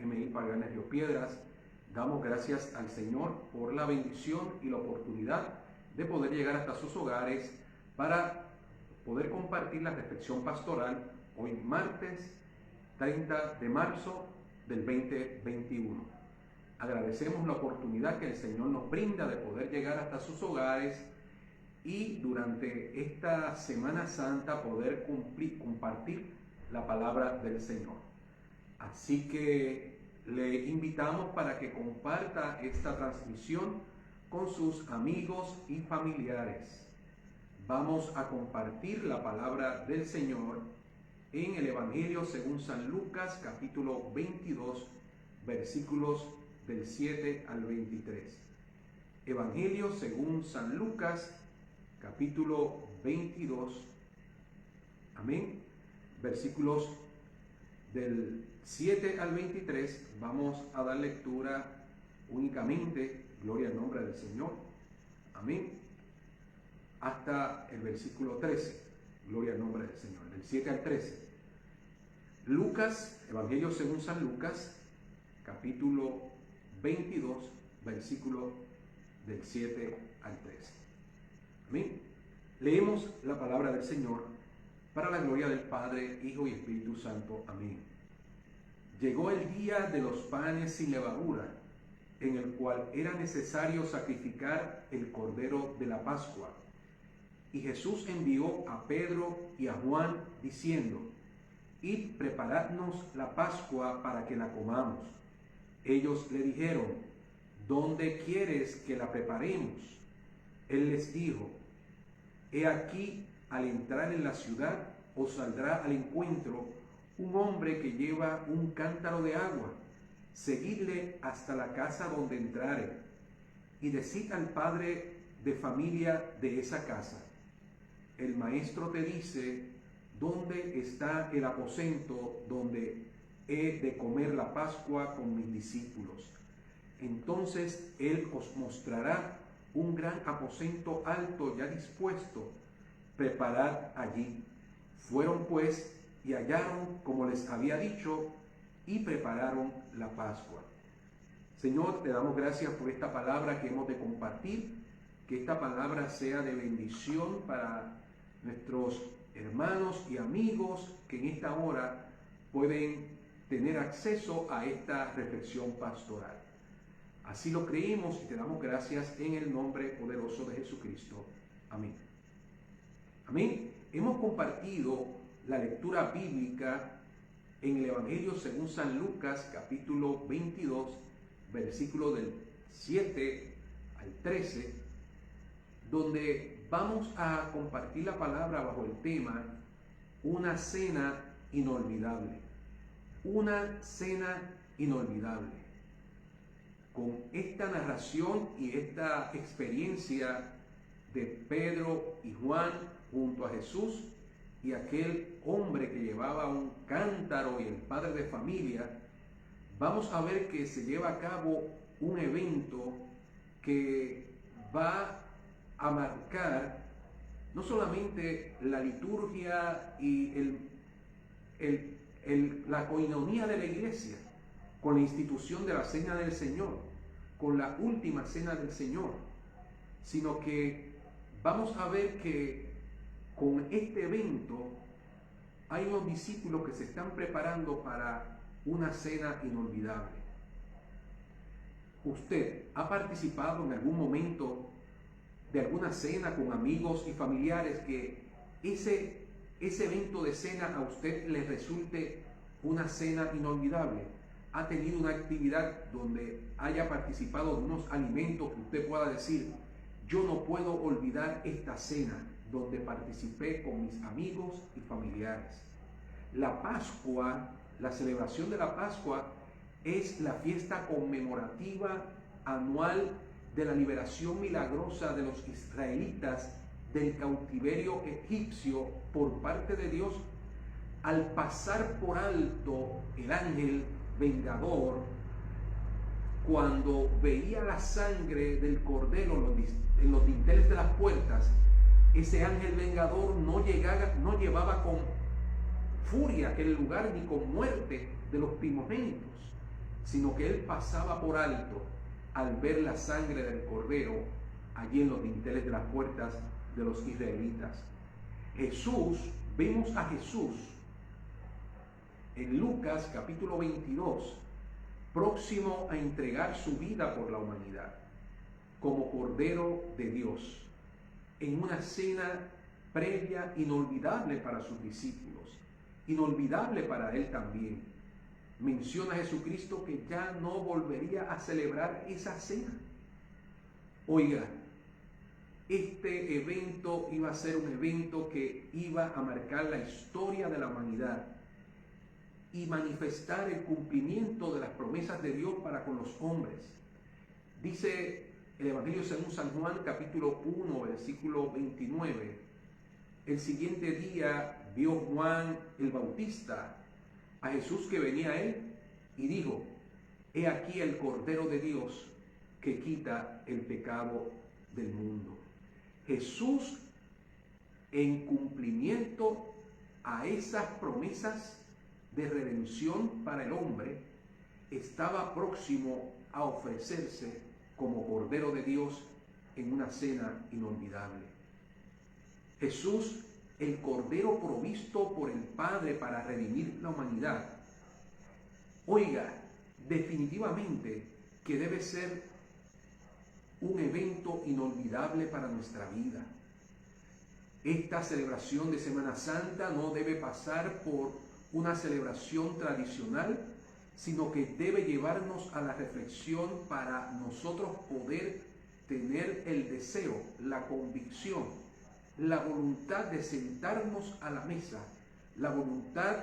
Emil Paganes Río Piedras. Damos gracias al Señor por la bendición y la oportunidad de poder llegar hasta sus hogares para poder compartir la reflexión pastoral hoy martes 30 de marzo del 2021. Agradecemos la oportunidad que el Señor nos brinda de poder llegar hasta sus hogares y durante esta Semana Santa poder compartir la palabra del Señor. Así que le invitamos para que comparta esta transmisión con sus amigos y familiares. Vamos a compartir la palabra del Señor en el Evangelio según San Lucas, capítulo 22, versículos del 7 al 23. Evangelio según San Lucas, capítulo 22, amén, versículos del 7 al 23. Vamos a dar lectura únicamente, gloria al nombre del Señor, amén, hasta el versículo 13, gloria al nombre del Señor, del 7 al 13. Lucas, Evangelio según San Lucas, capítulo 22, versículo del 7 al 13. Amén. Leemos la palabra del Señor para la gloria del Padre, Hijo y Espíritu Santo. Amén. Llegó el día de los panes sin levadura, en el cual era necesario sacrificar el cordero de la Pascua. Y Jesús envió a Pedro y a Juan, diciendo: Id, preparadnos la Pascua para que la comamos. Ellos le dijeron: ¿Dónde quieres que la preparemos? Él les dijo: He aquí, al entrar en la ciudad, os saldrá al encuentro un hombre que lleva un cántaro de agua. Seguidle hasta la casa donde entrare, y decid al padre de familia de esa casa: el maestro te dice, ¿dónde está el aposento donde he de comer la Pascua con mis discípulos? Entonces él os mostrará un gran aposento alto ya dispuesto. Preparad allí. Fueron pues y hallaron como les había dicho, y prepararon la Pascua. Señor, te damos gracias por esta palabra que hemos de compartir, que esta palabra sea de bendición para nuestros hermanos y amigos que en esta hora pueden tener acceso a esta reflexión pastoral. Así lo creímos y te damos gracias en el nombre poderoso de Jesucristo. Amén. Amén. Hemos compartido la lectura bíblica en el Evangelio según San Lucas, capítulo 22, versículo del 7 al 13, donde vamos a compartir la palabra bajo el tema una cena inolvidable. Una cena inolvidable. Con esta narración y esta experiencia de Pedro y Juan junto a Jesús y aquel hombre que llevaba un cántaro y el padre de familia, vamos a ver que se lleva a cabo un evento que va a marcar no solamente la liturgia y la coinonía de la iglesia con la institución de la Cena del Señor, con la última Cena del Señor, sino que vamos a ver que con este evento hay unos discípulos que se están preparando para una cena inolvidable. ¿Usted ha participado en algún momento de alguna cena con amigos y familiares que ese evento de cena a usted le resulte una cena inolvidable? ¿Ha tenido una actividad donde haya participado de unos alimentos que usted pueda decir: yo no puedo olvidar esta cena donde participé con mis amigos y familiares? La Pascua, la celebración de la Pascua, es la fiesta conmemorativa anual de la liberación milagrosa de los israelitas del cautiverio egipcio por parte de Dios, al pasar por alto el ángel vengador, cuando veía la sangre del cordero en los dinteles de las puertas. Ese ángel vengador no llevaba con furia aquel lugar ni con muerte de los primogénitos, sino que él pasaba por alto al ver la sangre del cordero allí en los dinteles de las puertas de los israelitas. Vemos a Jesús en Lucas capítulo 22, próximo a entregar su vida por la humanidad, como Cordero de Dios, en una cena previa inolvidable para sus discípulos, inolvidable para él también. Menciona a Jesucristo que ya no volvería a celebrar esa cena. Oiga, este evento iba a ser un evento que iba a marcar la historia de la humanidad y manifestar el cumplimiento de las promesas de Dios para con los hombres. Dice el Evangelio según San Juan, capítulo 1, versículo 29. El siguiente día vio Juan el Bautista a Jesús que venía a él y dijo: he aquí el Cordero de Dios que quita el pecado del mundo. Jesús, en cumplimiento a esas promesas de redención para el hombre, estaba próximo a ofrecerse como Cordero de Dios en una cena inolvidable. Jesús, el Cordero provisto por el Padre para redimir la humanidad. Oiga, definitivamente que debe ser un evento inolvidable para nuestra vida. Esta celebración de Semana Santa no debe pasar por una celebración tradicional, sino que debe llevarnos a la reflexión para nosotros poder tener el deseo, la convicción, la voluntad de sentarnos a la mesa, la voluntad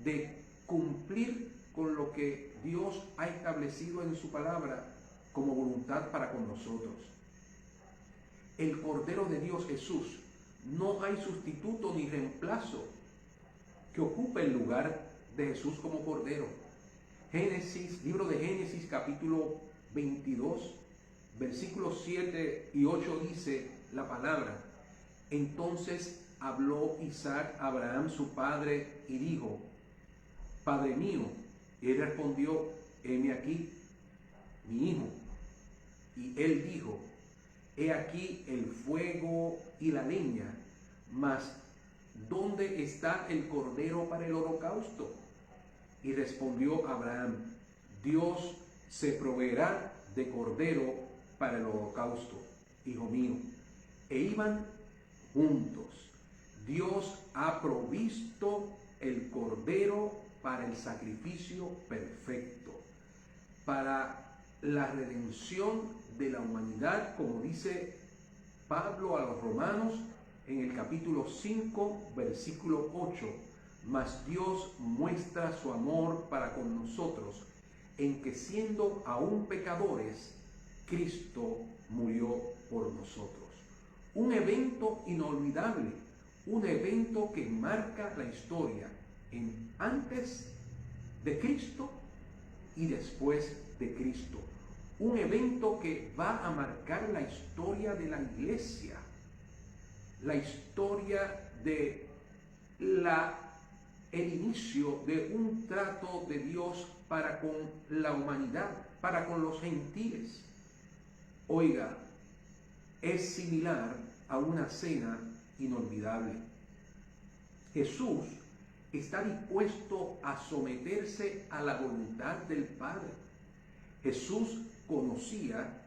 de cumplir con lo que Dios ha establecido en su palabra como voluntad para con nosotros. El Cordero de Dios Jesús, no hay sustituto ni reemplazo que ocupe el lugar de Jesús como Cordero. Libro de Génesis capítulo 22, versículos 7 y 8 dice la palabra: entonces habló Isaac a Abraham su padre y dijo: Padre mío. Y él respondió: heme aquí, mi hijo. Y él dijo: he aquí el fuego y la leña, mas ¿dónde está el cordero para el holocausto? Y respondió Abraham: Dios se proveerá de cordero para el holocausto, hijo mío. E iban juntos. Dios ha provisto el cordero para el sacrificio perfecto, para la redención de la humanidad, como dice Pablo a los Romanos en el capítulo 5, versículo 8. Mas Dios muestra su amor para con nosotros, en que siendo aún pecadores, Cristo murió por nosotros. Un evento inolvidable, un evento que marca la historia en antes de Cristo y después de Cristo. Un evento que va a marcar la historia de la iglesia, la historia de el inicio de un trato de Dios para con la humanidad, para con los gentiles. Oiga, es similar a una cena inolvidable. Jesús está dispuesto a someterse a la voluntad del Padre. Jesús conocía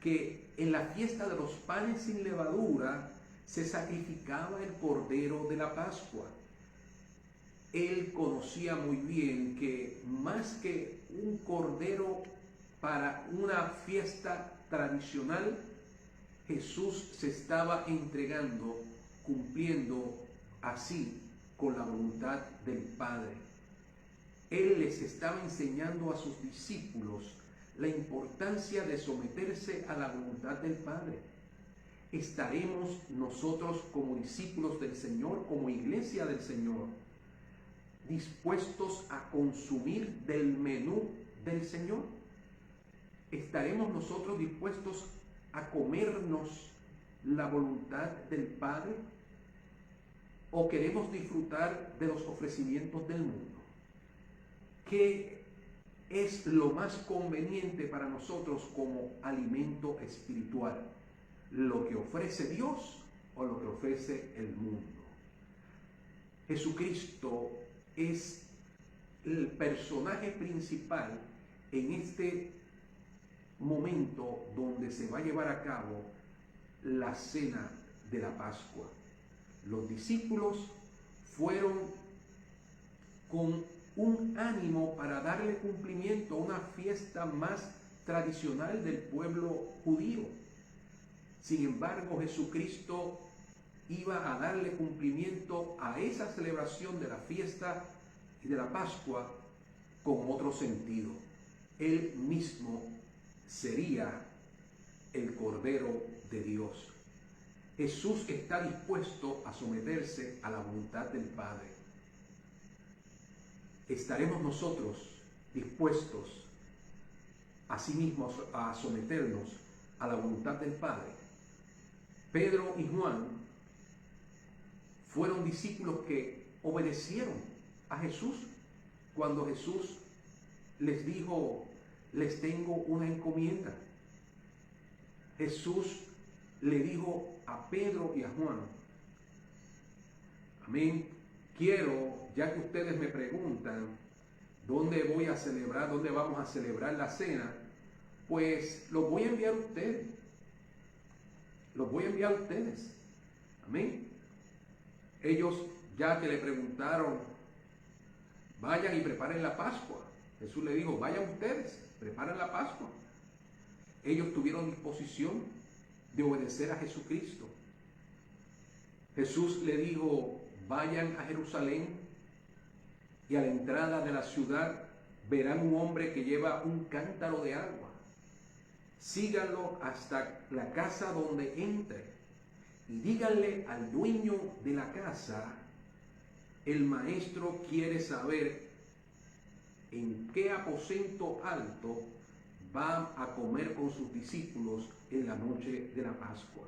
que en la fiesta de los panes sin levadura se sacrificaba el cordero de la Pascua. Él conocía muy bien que más que un cordero para una fiesta tradicional, Jesús se estaba entregando, cumpliendo así con la voluntad del Padre. Él les estaba enseñando a sus discípulos la importancia de someterse a la voluntad del Padre. ¿Estaremos nosotros como discípulos del Señor, como iglesia del Señor, dispuestos a consumir del menú del Señor? ¿Estaremos nosotros dispuestos a comernos la voluntad del Padre? o queremos disfrutar de los ofrecimientos del mundo? ¿Qué es lo más conveniente para nosotros como alimento espiritual? ¿Lo que ofrece Dios o lo que ofrece el mundo? Jesucristo es el personaje principal en este momento donde se va a llevar a cabo la cena de la Pascua. Los discípulos fueron con un ánimo para darle cumplimiento a una fiesta más tradicional del pueblo judío. Sin embargo, Jesucristo iba a darle cumplimiento a esa celebración de la fiesta y de la Pascua con otro sentido. Él mismo sería el Cordero de Dios. Jesús está dispuesto a someterse a la voluntad del Padre. ¿Estaremos nosotros dispuestos asimismo a someternos a la voluntad del Padre? Pedro y Juan fueron discípulos que obedecieron a Jesús cuando Jesús les dijo: les tengo una encomienda. Jesús le dijo a Pedro y a Juan: amén, quiero, ya que ustedes me preguntan dónde voy a celebrar, dónde vamos a celebrar la cena, pues los voy a enviar a ustedes. Los voy a enviar a ustedes. Amén. Ellos, ya que le preguntaron, vayan y preparen la Pascua. Jesús le dijo: vayan ustedes, preparen la Pascua. Ellos tuvieron disposición de obedecer a Jesucristo. Jesús le dijo: vayan a Jerusalén y a la entrada de la ciudad verán un hombre que lleva un cántaro de agua. Síganlo hasta la casa donde entre y díganle al dueño de la casa: el maestro quiere saber en qué aposento alto va a comer con sus discípulos en la noche de la Pascua.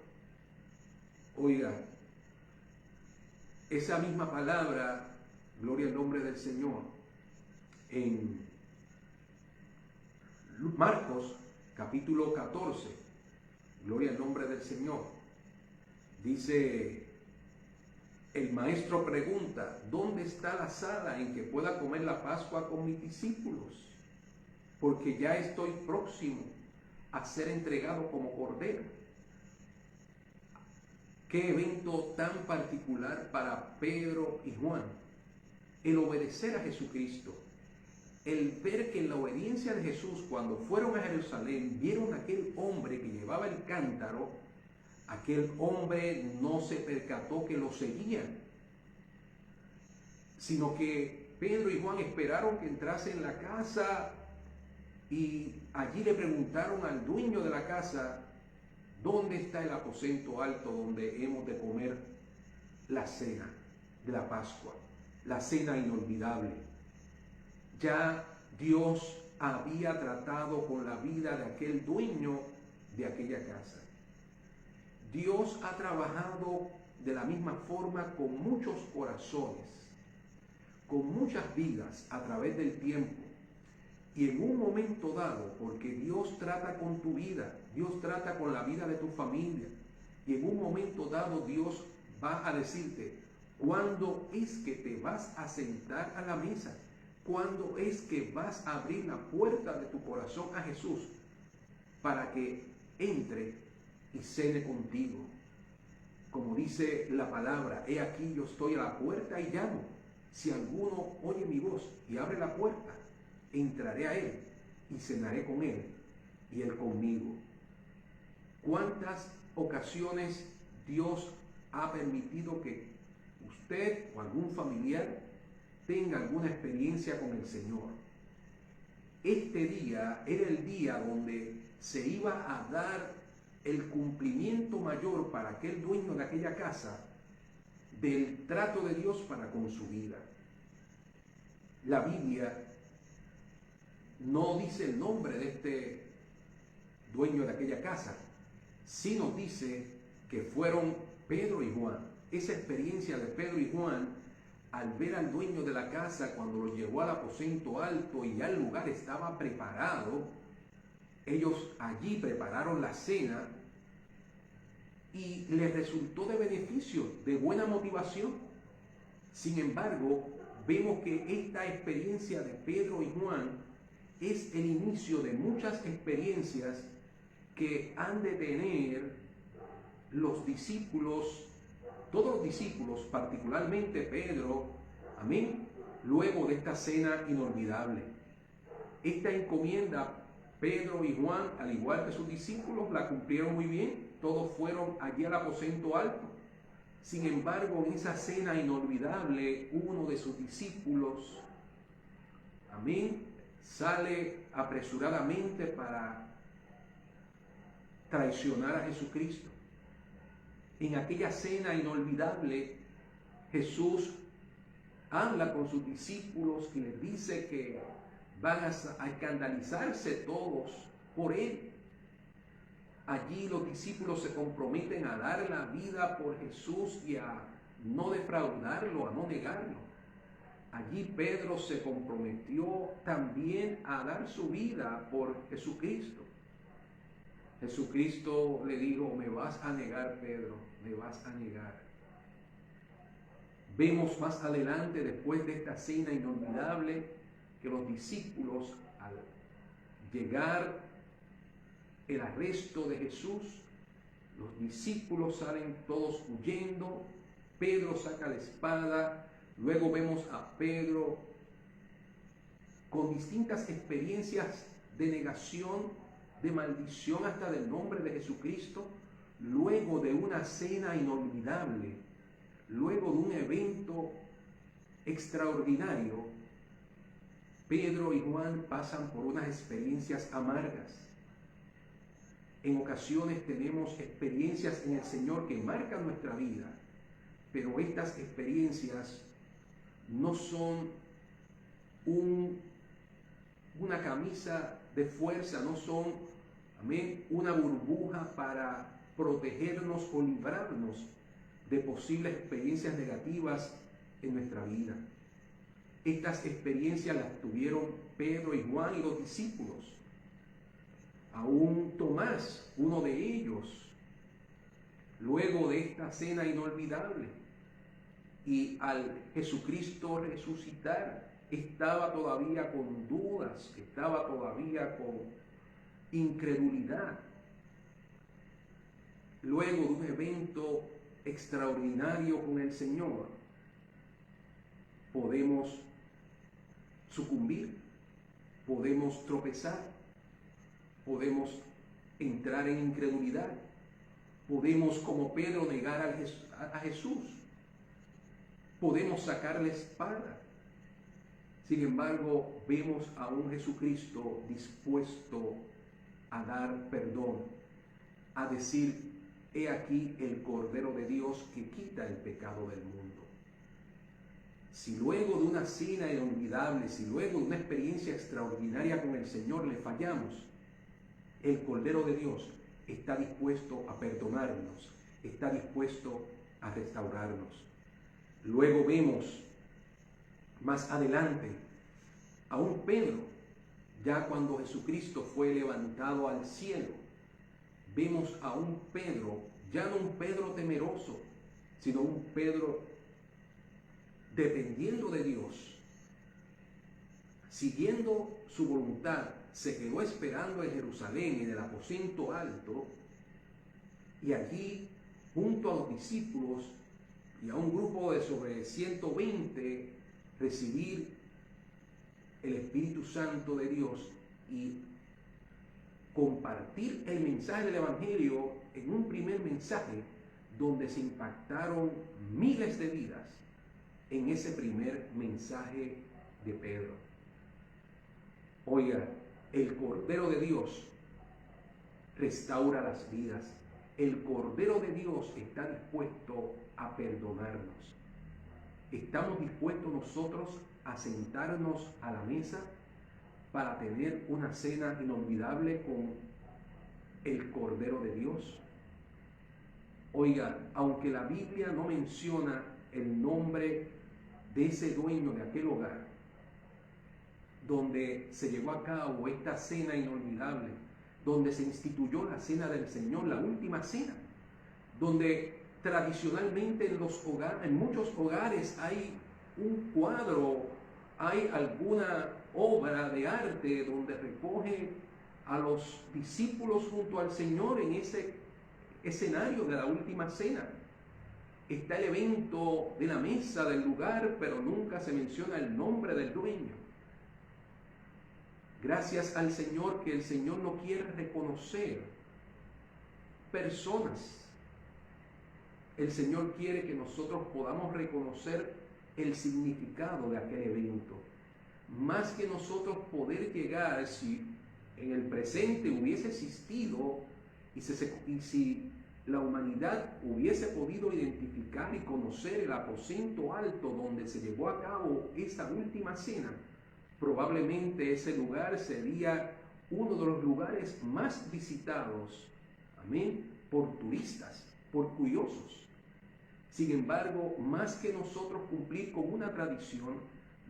Oiga, esa misma palabra, gloria al nombre del Señor, en Marcos capítulo 14, gloria al nombre del Señor, dice: el maestro pregunta, ¿dónde está la sala en que pueda comer la Pascua con mis discípulos? Porque ya estoy próximo a ser entregado como cordero. Qué evento tan particular para Pedro y Juan, el obedecer a Jesucristo, el ver que en la obediencia de Jesús, cuando fueron a Jerusalén, vieron a aquel hombre que llevaba el cántaro. Aquel hombre no se percató que lo seguían, sino que Pedro y Juan esperaron que entrase en la casa y allí le preguntaron al dueño de la casa: ¿dónde está el aposento alto donde hemos de comer la cena de la Pascua, la cena inolvidable? Ya Dios había tratado con la vida de aquel dueño de aquella casa. Dios ha trabajado de la misma forma con muchos corazones, con muchas vidas a través del tiempo. Y en un momento dado, porque Dios trata con tu vida, Dios trata con la vida de tu familia, y en un momento dado Dios va a decirte: ¿cuándo es que te vas a sentar a la mesa? ¿Cuándo es que vas a abrir la puerta de tu corazón a Jesús para que entre y cene contigo? Como dice la palabra: he aquí yo estoy a la puerta y llamo. Si alguno oye mi voz y abre la puerta, entraré a él y cenaré con él y él conmigo. ¿Cuántas ocasiones Dios ha permitido que usted o algún familiar tenga alguna experiencia con el Señor? Este día era el día donde se iba a dar el cumplimiento mayor para aquel dueño de aquella casa del trato de Dios para con su vida. La Biblia no dice el nombre de este dueño de aquella casa, sí nos dice que fueron Pedro y Juan. esa experiencia de Pedro y Juan al ver al dueño de la casa cuando lo llevó al aposento alto y ya el lugar estaba preparado. Ellos allí prepararon la cena y les resultó de beneficio, de buena motivación. Sin embargo, vemos que esta experiencia de Pedro y Juan es el inicio de muchas experiencias que han de tener los discípulos, todos los discípulos, particularmente Pedro, amén, luego de esta cena inolvidable. Esta encomienda, Pedro y Juan, al igual que sus discípulos, la cumplieron muy bien. Todos fueron allí al aposento alto. Sin embargo, en esa cena inolvidable, uno de sus discípulos, amén, sale apresuradamente para traicionar a Jesucristo. En aquella cena inolvidable, Jesús habla con sus discípulos y les dice que van a escandalizarse todos por él. Allí los discípulos se comprometen a dar la vida por Jesús y a no defraudarlo, a no negarlo. Allí Pedro se comprometió también a dar su vida por Jesucristo. Jesucristo le dijo: me vas a negar, Pedro, me vas a negar. Vemos más adelante, después de esta cena inolvidable, que los discípulos, al llegar el arresto de Jesús, los discípulos salen todos huyendo. Pedro saca la espada. Luego vemos a Pedro con distintas experiencias de negación, de maldición hasta del nombre de Jesucristo. Luego de una cena inolvidable, luego de un evento extraordinario, Pedro y Juan pasan por unas experiencias amargas. En ocasiones tenemos experiencias en el Señor que marcan nuestra vida, pero estas experiencias no son una camisa de fuerza, no son, amén, una burbuja para protegernos o librarnos de posibles experiencias negativas en nuestra vida. Estas experiencias las tuvieron Pedro y Juan y los discípulos. Aún Tomás, uno de ellos, luego de esta cena inolvidable y al Jesucristo resucitar, estaba todavía con dudas, estaba todavía con incredulidad. Luego de un evento extraordinario con el Señor, podemos sucumbir, podemos tropezar, podemos entrar en incredulidad, podemos, como Pedro, negar a Jesús, podemos sacar la espada. Sin embargo, vemos a un Jesucristo dispuesto a dar perdón, a decir: he aquí el Cordero de Dios que quita el pecado del mundo. Si luego de una cena inolvidable, si luego de una experiencia extraordinaria con el Señor le fallamos, el Cordero de Dios está dispuesto a perdonarnos, está dispuesto a restaurarnos. Luego vemos más adelante a un Pedro, ya cuando Jesucristo fue levantado al cielo. Vemos a un Pedro, ya no un Pedro temeroso, sino un Pedro dependiendo de Dios, siguiendo su voluntad. Se quedó esperando en Jerusalén, en el aposento alto, y allí, junto a los discípulos y a un grupo de sobre 120, recibir el Espíritu Santo de Dios y compartir el mensaje del Evangelio en un primer mensaje donde se impactaron miles de vidas en ese primer mensaje de Pedro. Oiga, el Cordero de Dios restaura las vidas. El Cordero de Dios está dispuesto a perdonarnos. ¿Estamos dispuestos nosotros a sentarnos a la mesa para tener una cena inolvidable con el Cordero de Dios? Oiga, aunque la Biblia no menciona el nombre de ese dueño de aquel hogar, donde se llevó a cabo esta cena inolvidable, donde se instituyó la cena del Señor, la última cena, donde tradicionalmente en muchos hogares hay un cuadro, hay alguna obra de arte donde recoge a los discípulos junto al Señor en ese escenario de la última cena. Está el evento de la mesa, del lugar, pero nunca se menciona el nombre del dueño. Gracias al Señor que el Señor no quiere reconocer personas. El Señor quiere que nosotros podamos reconocer el significado de aquel evento. Más que nosotros poder llegar, si en el presente hubiese existido y si la humanidad hubiese podido identificar y conocer el aposento alto donde se llevó a cabo esa última cena, probablemente ese lugar sería uno de los lugares más visitados, amén, por turistas, por curiosos. Sin embargo, más que nosotros cumplir con una tradición,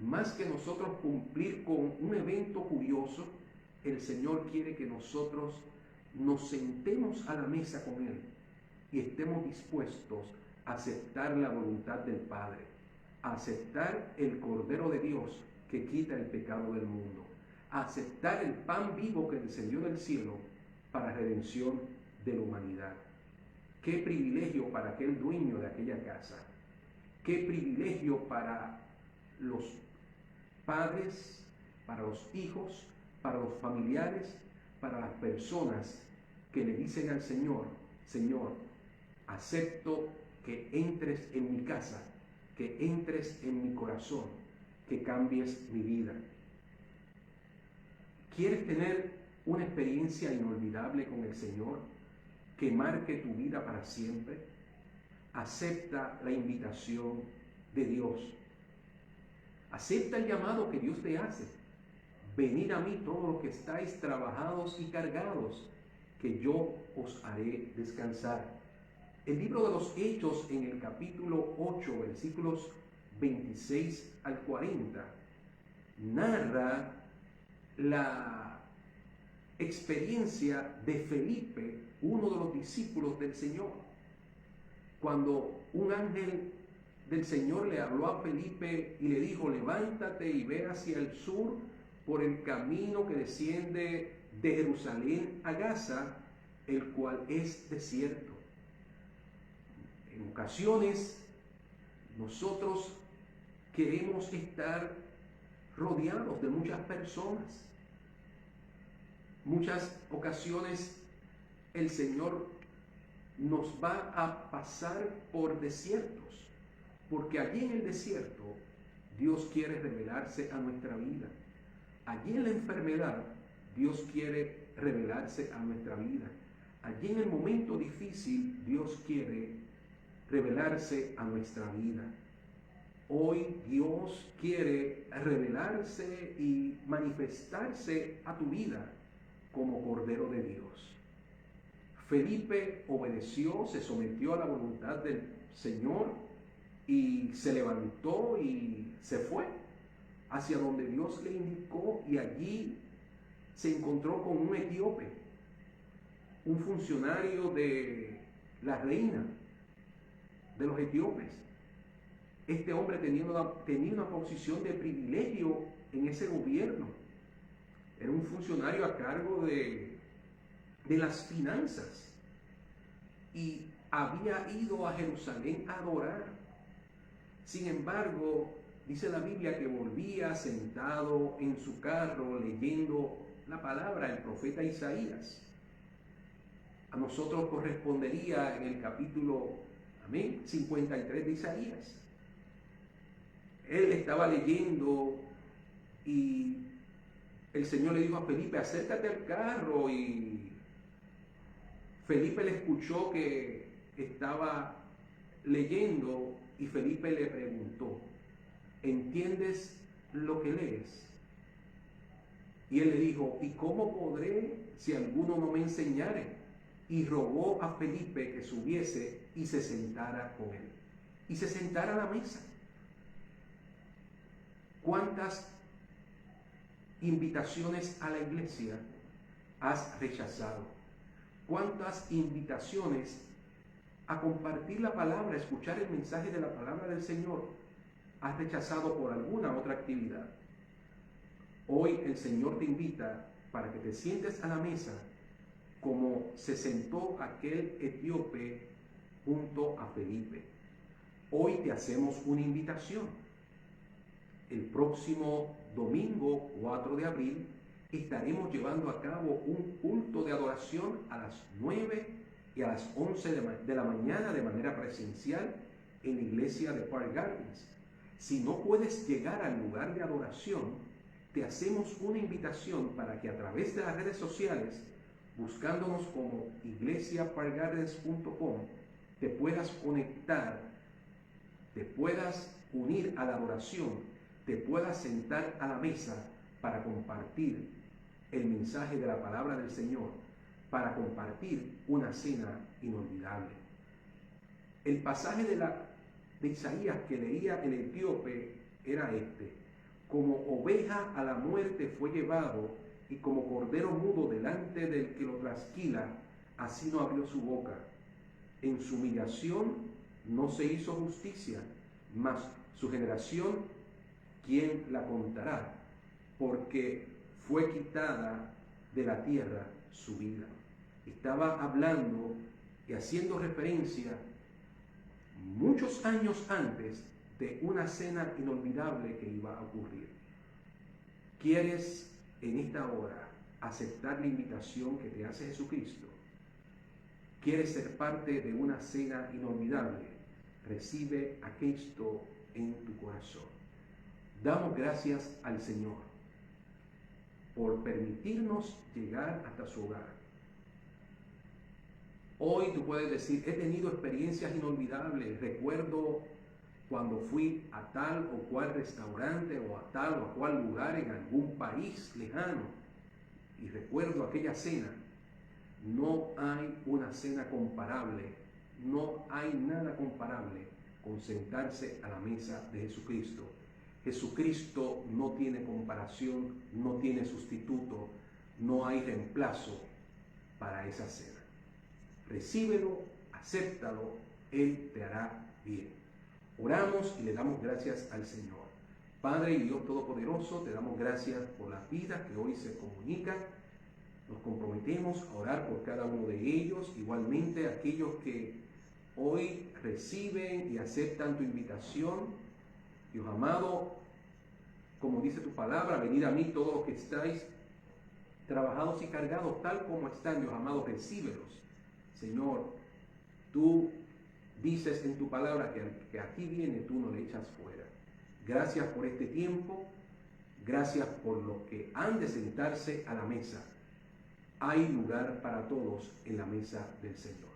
más que nosotros cumplir con un evento curioso, el Señor quiere que nosotros nos sentemos a la mesa con Él y estemos dispuestos a aceptar la voluntad del Padre, a aceptar el Cordero de Dios que quita el pecado del mundo, a aceptar el pan vivo que descendió del cielo para redención de la humanidad. Qué privilegio para aquel dueño de aquella casa, qué privilegio para los padres, para los hijos, para los familiares, para las personas que le dicen al Señor: Señor, acepto que entres en mi casa, que entres en mi corazón, que cambies mi vida. ¿Quieres tener una experiencia inolvidable con el Señor que marque tu vida para siempre? Acepta la invitación de Dios. Acepta el llamado que Dios te hace. Venid a mí todos los que estáis trabajados y cargados, que yo os haré descansar. El libro de los Hechos, en el capítulo 8, versículos 26 al 40, narra la experiencia de Felipe, uno de los discípulos del Señor. Cuando un ángel del Señor le habló a Felipe y le dijo: levántate y ve hacia el sur por el camino que desciende de Jerusalén a Gaza, el cual es desierto. En ocasiones nosotros queremos estar rodeados de muchas personas. Muchas ocasiones el Señor nos va a pasar por desiertos, porque allí en el desierto Dios quiere revelarse a nuestra vida. Allí en la enfermedad Dios quiere revelarse a nuestra vida. Allí en el momento difícil Dios quiere revelarse a nuestra vida. Hoy Dios quiere revelarse y manifestarse a tu vida como Cordero de Dios. Felipe obedeció, se sometió a la voluntad del Señor y se levantó y se fue hacia donde Dios le indicó, y allí se encontró con un etíope, un funcionario de la reina de los etíopes. Este hombre tenía una posición de privilegio en ese gobierno. Era un funcionario a cargo de las finanzas y había ido a Jerusalén a adorar. Sin embargo, dice la Biblia que volvía sentado en su carro leyendo la palabra del profeta Isaías. A nosotros correspondería en el capítulo 53 de Isaías. Él estaba leyendo y el Señor le dijo a Felipe: acércate al carro, y Felipe le escuchó que estaba leyendo y Felipe le preguntó: ¿entiendes lo que lees? Y él le dijo: ¿y cómo podré si alguno no me enseñare? Y rogó a Felipe que subiese y se sentara con él. Y se sentara a la mesa. ¿Cuántas invitaciones a la iglesia has rechazado? ¿Cuántas invitaciones a compartir la palabra, a escuchar el mensaje de la palabra del Señor has rechazado por alguna otra actividad? Hoy el Señor te invita para que te sientes a la mesa como se sentó aquel etíope junto a Felipe. Hoy te hacemos una invitación. El próximo domingo 4 de abril estaremos llevando a cabo un culto de adoración a las 9 y a las 11 de la mañana de manera presencial en la iglesia de Park Gardens. Si no puedes llegar al lugar de adoración, te hacemos una invitación para que a través de las redes sociales, buscándonos como iglesiaparkgardens.com, te puedas conectar, te puedas unir a la adoración, te puedas sentar a la mesa para compartir el mensaje de la palabra del Señor, para compartir una cena inolvidable. El pasaje de Isaías que leía el etíope era este: como oveja a la muerte fue llevado, y como cordero mudo delante del que lo trasquila, así no abrió su boca. En su humillación no se hizo justicia, mas su generación, ¿quién la contará? Porque fue quitada de la tierra su vida. Estaba hablando y haciendo referencia muchos años antes de una cena inolvidable que iba a ocurrir. ¿Quieres en esta hora aceptar la invitación que te hace Jesucristo? ¿Quieres ser parte de una cena inolvidable? Recibe a Cristo en tu corazón. Damos gracias al Señor por permitirnos llegar hasta su hogar. Hoy tú puedes decir: he tenido experiencias inolvidables. Recuerdo cuando fui a tal o cual restaurante o a tal o cual lugar en algún país lejano, y recuerdo aquella cena. No hay una cena comparable, no hay nada comparable con sentarse a la mesa de Jesucristo. Jesucristo no tiene comparación, no tiene sustituto, no hay reemplazo para esa cena. Recíbelo, acéptalo, Él te hará bien. Oramos y le damos gracias al Señor. Padre y Dios Todopoderoso, te damos gracias por las vidas que hoy se comunican. Nos comprometemos a orar por cada uno de ellos, igualmente aquellos que hoy reciben y aceptan tu invitación. Dios amado, como dice tu palabra, venid a mí todos los que estáis trabajados y cargados, tal como están, Dios amado, recíbelos. Señor, tú dices en tu palabra que aquí viene, tú no le echas fuera. Gracias por este tiempo, gracias por los que han de sentarse a la mesa. Hay lugar para todos en la mesa del Señor.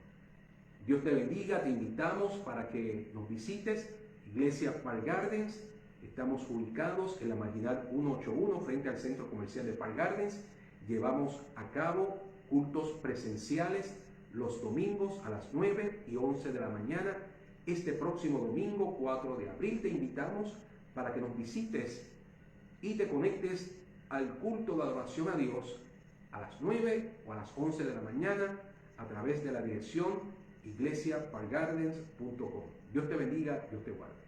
Dios te bendiga, te invitamos para que nos visites. Iglesia Park Gardens, estamos ubicados en la Marginal 181 frente al Centro Comercial de Park Gardens. Llevamos a cabo cultos presenciales los domingos a las 9 y 11 de la mañana. Este próximo domingo 4 de abril te invitamos para que nos visites y te conectes al culto de adoración a Dios a las 9 o a las 11 de la mañana a través de la dirección iglesiaparkgardens.com. Dios te bendiga, Dios te guarde.